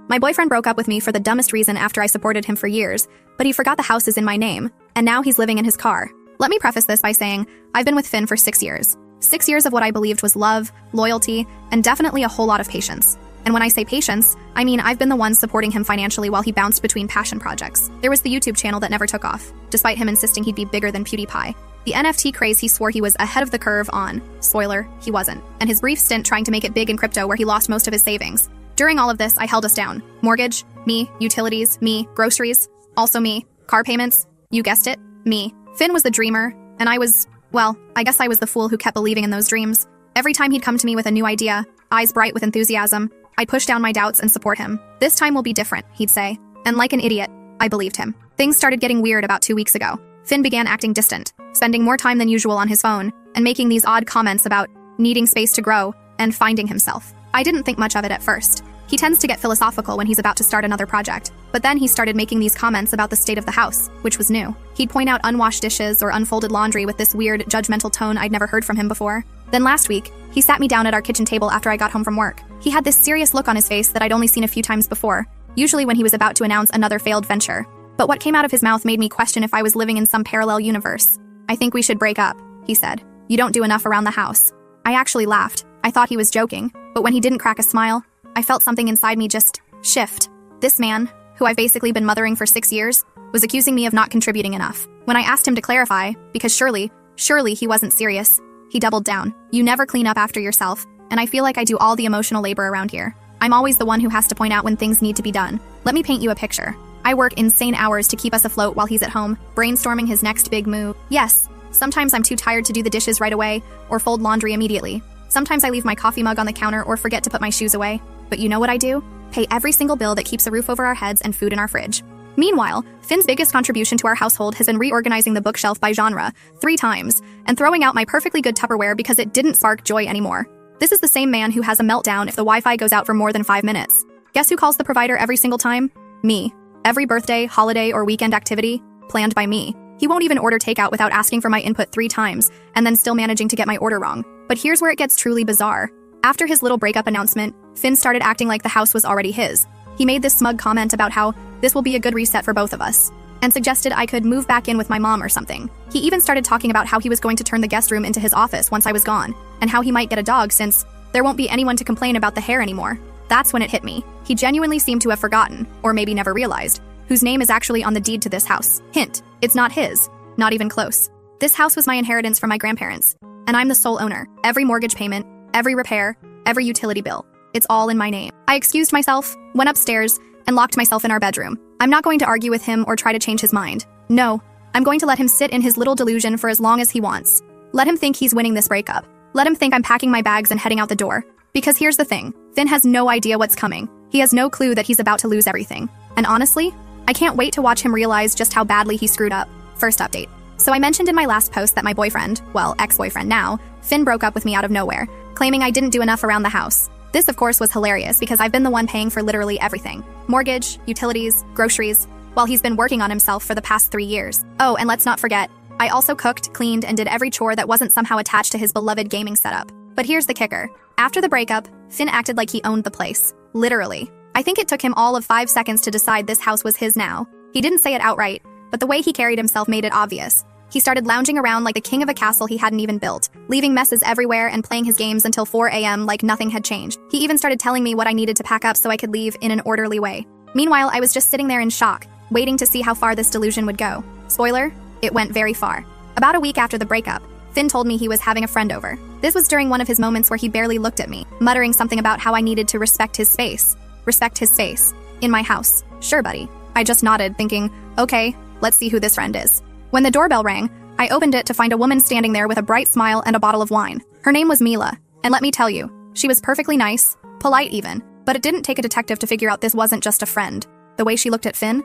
My boyfriend broke up with me for the dumbest reason after I supported him for years, but he forgot the house is in my name, and now he's living in his car. Let me preface this by saying, I've been with Finn for 6 years. 6 years of what I believed was love, loyalty, and definitely a whole lot of patience. And when I say patience, I mean I've been the one supporting him financially while he bounced between passion projects. There was the YouTube channel that never took off, despite him insisting he'd be bigger than PewDiePie. The NFT craze he swore he was ahead of the curve on. Spoiler, he wasn't. And his brief stint trying to make it big in crypto where he lost most of his savings. During all of this, I held us down. Mortgage, me. Utilities, me. Groceries, also me. Car payments, you guessed it, me. Finn was the dreamer, and I was, well, I guess I was the fool who kept believing in those dreams. Every time he'd come to me with a new idea, eyes bright with enthusiasm, I'd push down my doubts and support him. This time will be different, he'd say. And like an idiot, I believed him. Things started getting weird about 2 weeks ago. Finn began acting distant, spending more time than usual on his phone, and making these odd comments about needing space to grow and finding himself. I didn't think much of it at first. He tends to get philosophical when he's about to start another project. But then he started making these comments about the state of the house, which was new. He'd point out unwashed dishes or unfolded laundry with this weird, judgmental tone I'd never heard from him before. Then last week, he sat me down at our kitchen table after I got home from work. He had this serious look on his face that I'd only seen a few times before, usually when he was about to announce another failed venture. But what came out of his mouth made me question if I was living in some parallel universe. "I think we should break up," he said. "You don't do enough around the house." I actually laughed. I thought he was joking, but when he didn't crack a smile, I felt something inside me just shift. This man, who I've basically been mothering for 6 years, was accusing me of not contributing enough. When I asked him to clarify, because surely he wasn't serious, he doubled down. "You never clean up after yourself, and I feel like I do all the emotional labor around here. I'm always the one who has to point out when things need to be done. Let me paint you a picture. I work insane hours to keep us afloat while he's at home, brainstorming his next big move. Yes, sometimes I'm too tired to do the dishes right away or fold laundry immediately. Sometimes I leave my coffee mug on the counter or forget to put my shoes away. But you know what I do? Pay every single bill that keeps a roof over our heads and food in our fridge." Meanwhile, Finn's biggest contribution to our household has been reorganizing the bookshelf by genre 3 times and throwing out my perfectly good Tupperware because it didn't spark joy anymore. This is the same man who has a meltdown if the Wi-Fi goes out for more than 5 minutes. Guess who calls the provider every single time? Me. Every birthday, holiday, or weekend activity, planned by me. He won't even order takeout without asking for my input 3 times, and then still managing to get my order wrong. But here's where it gets truly bizarre. After his little breakup announcement, Finn started acting like the house was already his. He made this smug comment about how this will be a good reset for both of us, and suggested I could move back in with my mom or something. He even started talking about how he was going to turn the guest room into his office once I was gone, and how he might get a dog since there won't be anyone to complain about the hair anymore. That's when it hit me. He genuinely seemed to have forgotten, or maybe never realized, whose name is actually on the deed to this house. Hint, it's not his. Not even close. This house was my inheritance from my grandparents, and I'm the sole owner. Every mortgage payment, every repair, every utility bill. It's all in my name. I excused myself, went upstairs, and locked myself in our bedroom. I'm not going to argue with him or try to change his mind. No, I'm going to let him sit in his little delusion for as long as he wants. Let him think he's winning this breakup. Let him think I'm packing my bags and heading out the door. Because here's the thing, Finn has no idea what's coming. He has no clue that he's about to lose everything. And honestly, I can't wait to watch him realize just how badly he screwed up. First update. So I mentioned in my last post that my boyfriend, well, ex-boyfriend now, Finn broke up with me out of nowhere, claiming I didn't do enough around the house. This, of course, was hilarious because I've been the one paying for literally everything. Mortgage, utilities, groceries, while he's been working on himself for the past 3 years. Oh, and let's not forget, I also cooked, cleaned, and did every chore that wasn't somehow attached to his beloved gaming setup. But here's the kicker. After the breakup, Finn acted like he owned the place. Literally. I think it took him all of 5 seconds to decide this house was his now. He didn't say it outright, but the way he carried himself made it obvious. He started lounging around like the king of a castle he hadn't even built, leaving messes everywhere and playing his games until 4 a.m. like nothing had changed. He even started telling me what I needed to pack up so I could leave in an orderly way. Meanwhile, I was just sitting there in shock, waiting to see how far this delusion would go. Spoiler, it went very far. About a week after the breakup, Finn told me he was having a friend over. This was during one of his moments where he barely looked at me, muttering something about how I needed to respect his space. Respect his space. In my house. Sure, buddy. I just nodded, thinking, okay, let's see who this friend is. When the doorbell rang, I opened it to find a woman standing there with a bright smile and a bottle of wine. Her name was Mila, and let me tell you, she was perfectly nice, polite even, but it didn't take a detective to figure out this wasn't just a friend. The way she looked at Finn?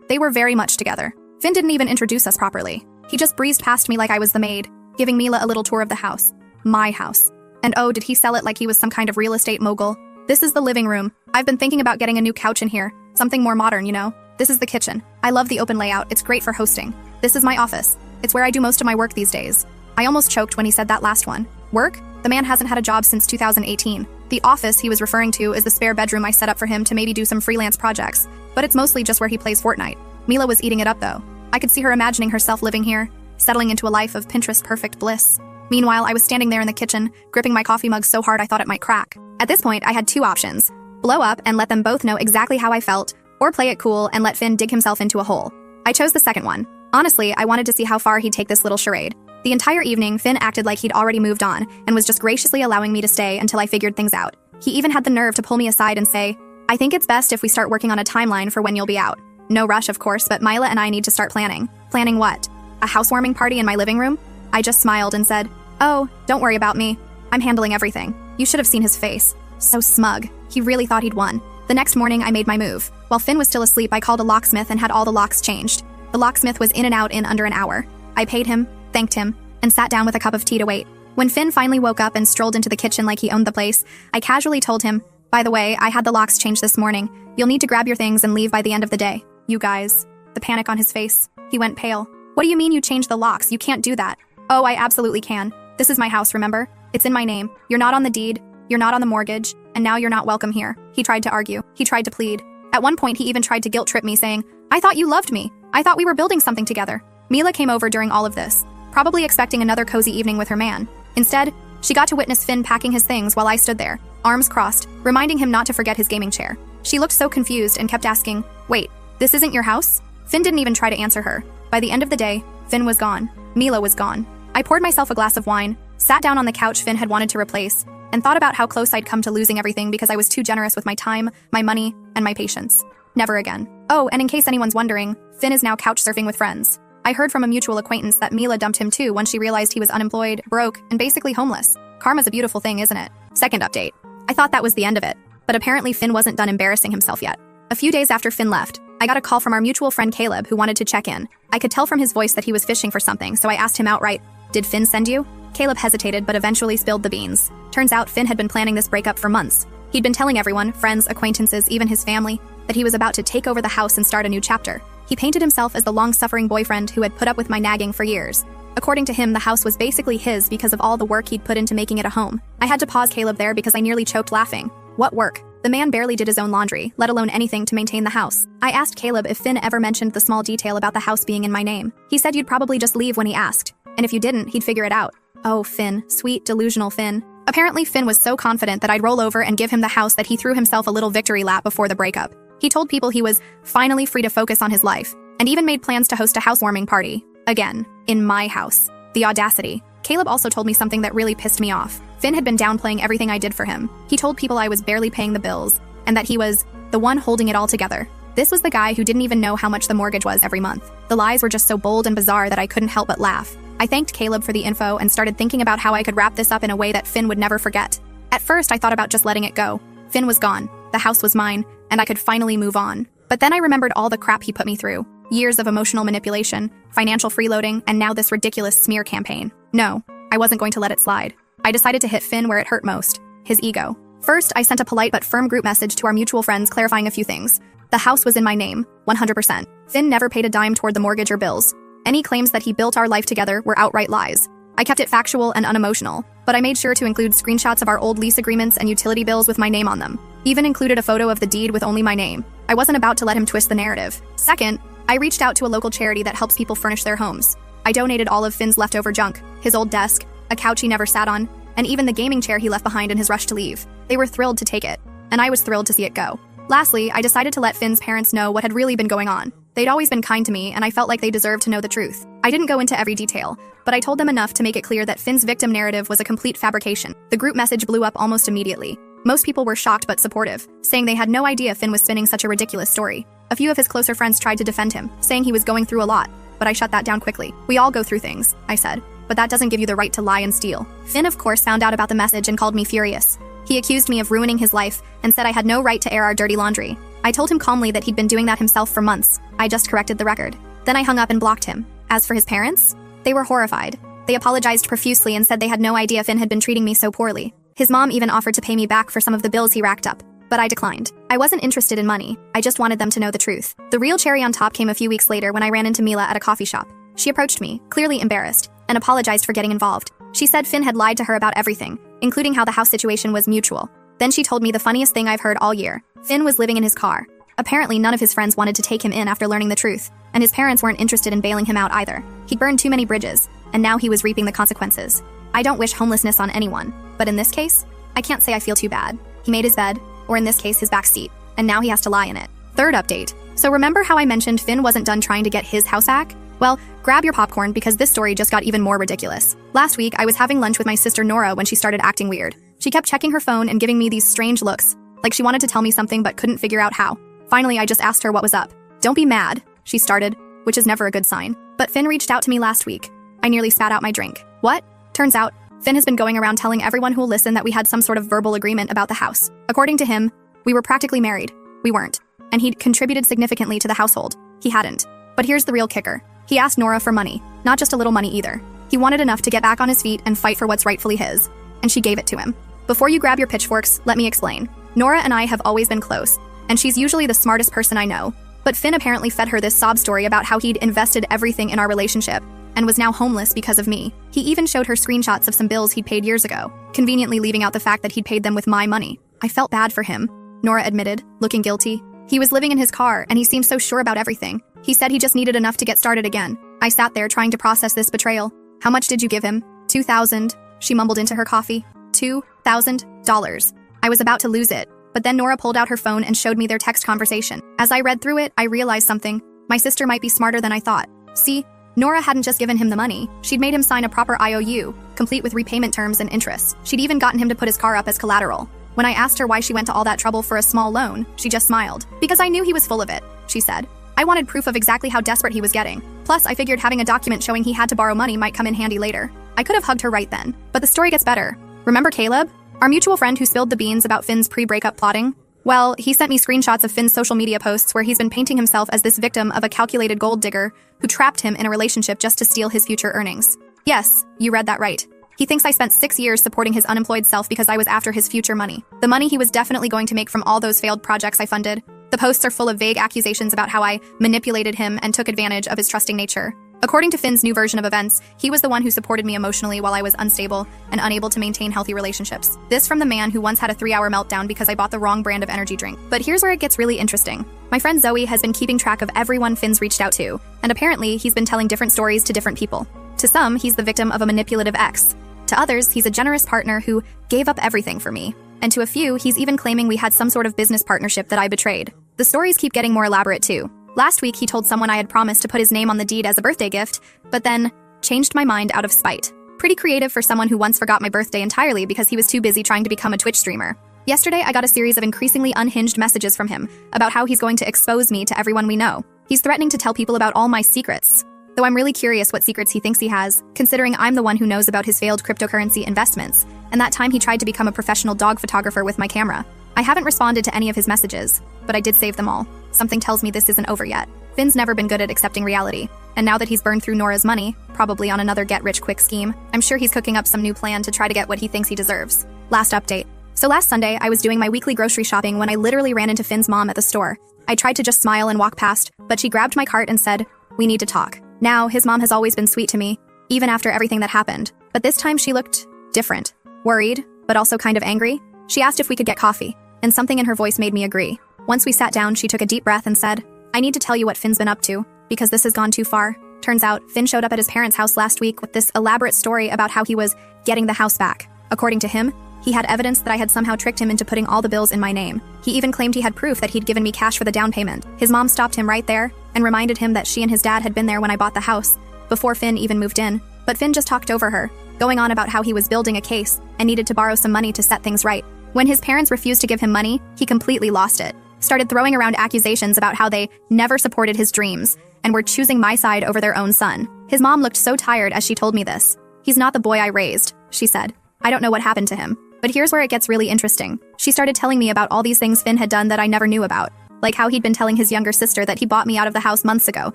They were very much together. Finn didn't even introduce us properly. He just breezed past me like I was the maid, giving Mila a little tour of the house. My house. And oh, did he sell it like he was some kind of real estate mogul? This is the living room. I've been thinking about getting a new couch in here, something more modern, you know? This is the kitchen. I love the open layout, it's great for hosting. This is my office. It's where I do most of my work these days. I almost choked when he said that last one. Work? The man hasn't had a job since 2018. The office he was referring to is the spare bedroom I set up for him to maybe do some freelance projects, but it's mostly just where he plays Fortnite. Mila was eating it up though. I could see her imagining herself living here, settling into a life of Pinterest-perfect bliss. Meanwhile, I was standing there in the kitchen, gripping my coffee mug so hard I thought it might crack. At this point, I had two options: blow up and let them both know exactly how I felt, or play it cool and let Finn dig himself into a hole. I chose the second one. Honestly, I wanted to see how far he'd take this little charade. The entire evening, Finn acted like he'd already moved on and was just graciously allowing me to stay until I figured things out. He even had the nerve to pull me aside and say, "I think it's best if we start working on a timeline for when you'll be out." No rush, of course, but Mila and I need to start planning. Planning what? A housewarming party in my living room? I just smiled and said, "Oh, don't worry about me. I'm handling everything." You should have seen his face. So smug. He really thought he'd won. The next morning, I made my move. While Finn was still asleep, I called a locksmith and had all the locks changed. The locksmith was in and out in under an hour. I paid him, thanked him, and sat down with a cup of tea to wait. When Finn finally woke up and strolled into the kitchen like he owned the place, I casually told him, "By the way, I had the locks changed this morning. You'll need to grab your things and leave by the end of the day." "You guys." The panic on his face. He went pale. "What do you mean you changed the locks? You can't do that." "Oh, I absolutely can. This is my house, remember? It's in my name. You're not on the deed, you're not on the mortgage, and now you're not welcome here." He tried to argue. He tried to plead. At one point, he even tried to guilt trip me, saying, "I thought you loved me. I thought we were building something together." Mila came over during all of this, probably expecting another cozy evening with her man. Instead, she got to witness Finn packing his things while I stood there, arms crossed, reminding him not to forget his gaming chair. She looked so confused and kept asking, "Wait, this isn't your house?" Finn didn't even try to answer her. By the end of the day, Finn was gone. Mila was gone. I poured myself a glass of wine, sat down on the couch Finn had wanted to replace, and thought about how close I'd come to losing everything because I was too generous with my time, my money, and my patience. Never again. Oh, and in case anyone's wondering, Finn is now couch surfing with friends. I heard from a mutual acquaintance that Mila dumped him too when she realized he was unemployed, broke, and basically homeless. Karma's a beautiful thing, isn't it? Second update. I thought that was the end of it, but apparently Finn wasn't done embarrassing himself yet. A few days after Finn left, I got a call from our mutual friend Caleb who wanted to check in. I could tell from his voice that he was fishing for something, so I asked him outright, "Did Finn send you?" Caleb hesitated but eventually spilled the beans. Turns out Finn had been planning this breakup for months. He'd been telling everyone, friends, acquaintances, even his family, that he was about to take over the house and start a new chapter. He painted himself as the long-suffering boyfriend who had put up with my nagging for years. According to him, the house was basically his because of all the work he'd put into making it a home. I had to pause Caleb there because I nearly choked laughing. What work? The man barely did his own laundry, let alone anything to maintain the house. I asked Caleb if Finn ever mentioned the small detail about the house being in my name. He said you'd probably just leave when he asked, and if you didn't, he'd figure it out. Oh, Finn. Sweet, delusional Finn. Apparently, Finn was so confident that I'd roll over and give him the house that he threw himself a little victory lap before the breakup. He told people he was finally free to focus on his life, and even made plans to host a housewarming party. Again, in my house. The audacity. Caleb also told me something that really pissed me off. Finn had been downplaying everything I did for him. He told people I was barely paying the bills, and that he was the one holding it all together. This was the guy who didn't even know how much the mortgage was every month. The lies were just so bold and bizarre that I couldn't help but laugh. I thanked Caleb for the info and started thinking about how I could wrap this up in a way that Finn would never forget. At first, I thought about just letting it go. Finn was gone, the house was mine, and I could finally move on. But then I remembered all the crap he put me through. Years of emotional manipulation, financial freeloading, and now this ridiculous smear campaign. No, I wasn't going to let it slide. I decided to hit Finn where it hurt most, his ego. First, I sent a polite but firm group message to our mutual friends clarifying a few things. The house was in my name, 100%. Finn never paid a dime toward the mortgage or bills. Any claims that he built our life together were outright lies. I kept it factual and unemotional, but I made sure to include screenshots of our old lease agreements and utility bills with my name on them. Even included a photo of the deed with only my name. I wasn't about to let him twist the narrative. Second, I reached out to a local charity that helps people furnish their homes. I donated all of Finn's leftover junk, his old desk, a couch he never sat on, and even the gaming chair he left behind in his rush to leave. They were thrilled to take it, and I was thrilled to see it go. Lastly, I decided to let Finn's parents know what had really been going on. They'd always been kind to me, and I felt like they deserved to know the truth. I didn't go into every detail, but I told them enough to make it clear that Finn's victim narrative was a complete fabrication. The group message blew up almost immediately. Most people were shocked but supportive, saying they had no idea Finn was spinning such a ridiculous story. A few of his closer friends tried to defend him, saying he was going through a lot, but I shut that down quickly. "We all go through things," I said, "but that doesn't give you the right to lie and steal." Finn, of course, found out about the message and called me furious. He accused me of ruining his life and said I had no right to air our dirty laundry. I told him calmly that he'd been doing that himself for months. I just corrected the record. Then I hung up and blocked him. As for his parents, they were horrified. They apologized profusely and said they had no idea Finn had been treating me so poorly. His mom even offered to pay me back for some of the bills he racked up, but I declined. I wasn't interested in money. I just wanted them to know the truth. The real cherry on top came a few weeks later when I ran into Mila at a coffee shop. She approached me, clearly embarrassed, and apologized for getting involved. She said Finn had lied to her about everything, including how the house situation was mutual. Then she told me the funniest thing I've heard all year. Finn was living in his car. Apparently, none of his friends wanted to take him in after learning the truth, and his parents weren't interested in bailing him out either. He'd burned too many bridges, and now he was reaping the consequences. I don't wish homelessness on anyone, but in this case, I can't say I feel too bad. He made his bed, or in this case, his back seat, and now he has to lie in it. Third update. So remember how I mentioned Finn wasn't done trying to get his house back? Well, grab your popcorn because this story just got even more ridiculous. Last week, I was having lunch with my sister Nora when she started acting weird. She kept checking her phone and giving me these strange looks, like she wanted to tell me something but couldn't figure out how. Finally, I just asked her what was up. "Don't be mad," she started, which is never a good sign. "But Finn reached out to me last week." I nearly spat out my drink. What? Turns out, Finn has been going around telling everyone who'll listen that we had some sort of verbal agreement about the house. According to him, we were practically married. We weren't. And he'd contributed significantly to the household. He hadn't. But here's the real kicker. He asked Nora for money, not just a little money either. He wanted enough to get back on his feet and fight for what's rightfully his. And she gave it to him. Before you grab your pitchforks, let me explain. Nora and I have always been close, and she's usually the smartest person I know. But Finn apparently fed her this sob story about how he'd invested everything in our relationship and was now homeless because of me. He even showed her screenshots of some bills he'd paid years ago, conveniently leaving out the fact that he'd paid them with my money. I felt bad for him, Nora admitted, looking guilty. He was living in his car, and he seemed so sure about everything. He said he just needed enough to get started again. I sat there trying to process this betrayal. "How much did you give him?" $2,000, she mumbled into her coffee. $2,000. I was about to lose it, but then Nora pulled out her phone and showed me their text conversation. As I read through it, I realized something. My sister might be smarter than I thought. See, Nora hadn't just given him the money. She'd made him sign a proper IOU, complete with repayment terms and interest. She'd even gotten him to put his car up as collateral. When I asked her why she went to all that trouble for a small loan, she just smiled. "Because I knew he was full of it," she said. "I wanted proof of exactly how desperate he was getting. Plus, I figured having a document showing he had to borrow money might come in handy later." I could have hugged her right then. But the story gets better. Remember Caleb? Our mutual friend who spilled the beans about Finn's pre-breakup plotting? Well, he sent me screenshots of Finn's social media posts where he's been painting himself as this victim of a calculated gold digger who trapped him in a relationship just to steal his future earnings. Yes, you read that right. He thinks I spent 6 years supporting his unemployed self because I was after his future money. The money he was definitely going to make from all those failed projects I funded. The posts are full of vague accusations about how I manipulated him and took advantage of his trusting nature. According to Finn's new version of events, he was the one who supported me emotionally while I was unstable and unable to maintain healthy relationships. This from the man who once had a 3-hour meltdown because I bought the wrong brand of energy drink. But here's where it gets really interesting. My friend Zoe has been keeping track of everyone Finn's reached out to, and apparently he's been telling different stories to different people. To some, he's the victim of a manipulative ex. To others, he's a generous partner who gave up everything for me. And to a few, he's even claiming we had some sort of business partnership that I betrayed. The stories keep getting more elaborate too. Last week, he told someone I had promised to put his name on the deed as a birthday gift, but then changed my mind out of spite. Pretty creative for someone who once forgot my birthday entirely because he was too busy trying to become a Twitch streamer. Yesterday, I got a series of increasingly unhinged messages from him about how he's going to expose me to everyone we know. He's threatening to tell people about all my secrets. Though I'm really curious what secrets he thinks he has, considering I'm the one who knows about his failed cryptocurrency investments, and that time he tried to become a professional dog photographer with my camera. I haven't responded to any of his messages, but I did save them all. Something tells me this isn't over yet. Finn's never been good at accepting reality, and now that he's burned through Nora's money, probably on another get-rich-quick scheme, I'm sure he's cooking up some new plan to try to get what he thinks he deserves. Last update. So last Sunday, I was doing my weekly grocery shopping when I literally ran into Finn's mom at the store. I tried to just smile and walk past, but she grabbed my cart and said, "We need to talk." Now, his mom has always been sweet to me, even after everything that happened. But this time she looked different. Worried, but also kind of angry. She asked if we could get coffee, and something in her voice made me agree. Once we sat down, she took a deep breath and said, "I need to tell you what Finn's been up to, because this has gone too far." Turns out, Finn showed up at his parents' house last week with this elaborate story about how he was getting the house back. According to him, he had evidence that I had somehow tricked him into putting all the bills in my name. He even claimed he had proof that he'd given me cash for the down payment. His mom stopped him right there and reminded him that she and his dad had been there when I bought the house, before Finn even moved in. But Finn just talked over her, going on about how he was building a case and needed to borrow some money to set things right. When his parents refused to give him money, he completely lost it. Started throwing around accusations about how they never supported his dreams and were choosing my side over their own son. His mom looked so tired as she told me this. "He's not the boy I raised," she said. "I don't know what happened to him." But here's where it gets really interesting. She started telling me about all these things Finn had done that I never knew about, like how he'd been telling his younger sister that he bought me out of the house months ago,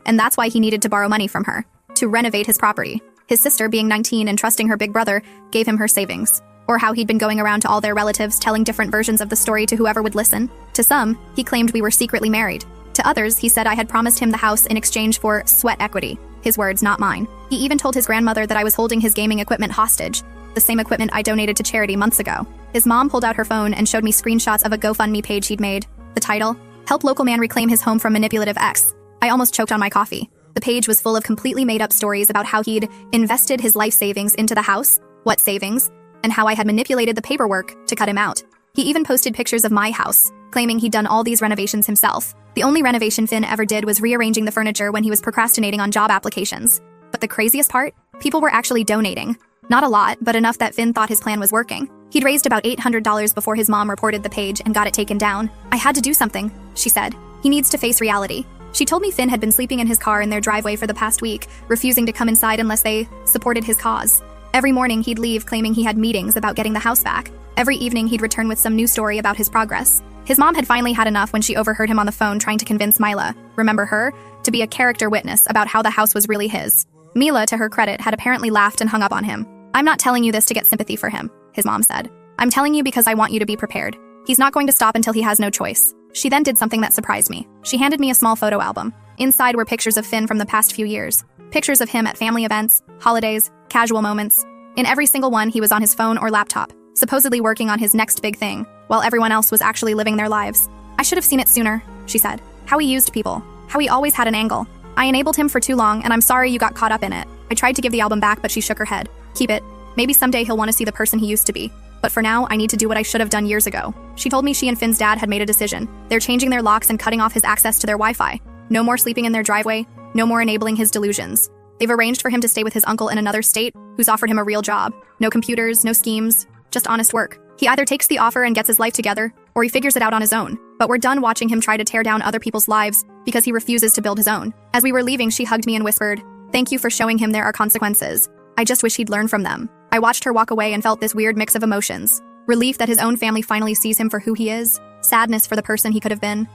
and that's why he needed to borrow money from her, to renovate his property. His sister, being 19 and trusting her big brother, gave him her savings. Or how he'd been going around to all their relatives telling different versions of the story to whoever would listen. To some, he claimed we were secretly married. To others, he said I had promised him the house in exchange for sweat equity. His words, not mine. He even told his grandmother that I was holding his gaming equipment hostage, the same equipment I donated to charity months ago. His mom pulled out her phone and showed me screenshots of a GoFundMe page he'd made. The title, "Help Local Man Reclaim His Home from Manipulative Ex." I almost choked on my coffee. The page was full of completely made-up stories about how he'd invested his life savings into the house, what savings, and how I had manipulated the paperwork to cut him out. He even posted pictures of my house, claiming he'd done all these renovations himself. The only renovation Finn ever did was rearranging the furniture when he was procrastinating on job applications. But the craziest part? People were actually donating. Not a lot, but enough that Finn thought his plan was working. He'd raised about $800 before his mom reported the page and got it taken down. "I had to do something," she said. "He needs to face reality." She told me Finn had been sleeping in his car in their driveway for the past week, refusing to come inside unless they supported his cause. Every morning he'd leave claiming he had meetings about getting the house back. Every evening he'd return with some new story about his progress. His mom had finally had enough when she overheard him on the phone trying to convince Mila, remember her, to be a character witness about how the house was really his. Mila, to her credit, had apparently laughed and hung up on him. "I'm not telling you this to get sympathy for him," his mom said. "I'm telling you because I want you to be prepared. He's not going to stop until he has no choice." She then did something that surprised me. She handed me a small photo album. Inside were pictures of Finn from the past few years. Pictures of him at family events, holidays, casual moments. In every single one, he was on his phone or laptop, supposedly working on his next big thing, while everyone else was actually living their lives. "I should have seen it sooner," she said. "How he used people. How he always had an angle. I enabled him for too long, and I'm sorry you got caught up in it." I tried to give the album back, but she shook her head. "Keep it. Maybe someday he'll want to see the person he used to be. But for now, I need to do what I should have done years ago." She told me she and Finn's dad had made a decision. They're changing their locks and cutting off his access to their Wi-Fi. No more sleeping in their driveway. No more enabling his delusions. They've arranged for him to stay with his uncle in another state, who's offered him a real job. No computers, no schemes, just honest work. He either takes the offer and gets his life together, or he figures it out on his own. But we're done watching him try to tear down other people's lives because he refuses to build his own. As we were leaving, she hugged me and whispered, "Thank you for showing him there are consequences. I just wish he'd learn from them." I watched her walk away and felt this weird mix of emotions. Relief that his own family finally sees him for who he is, sadness for the person he could have been.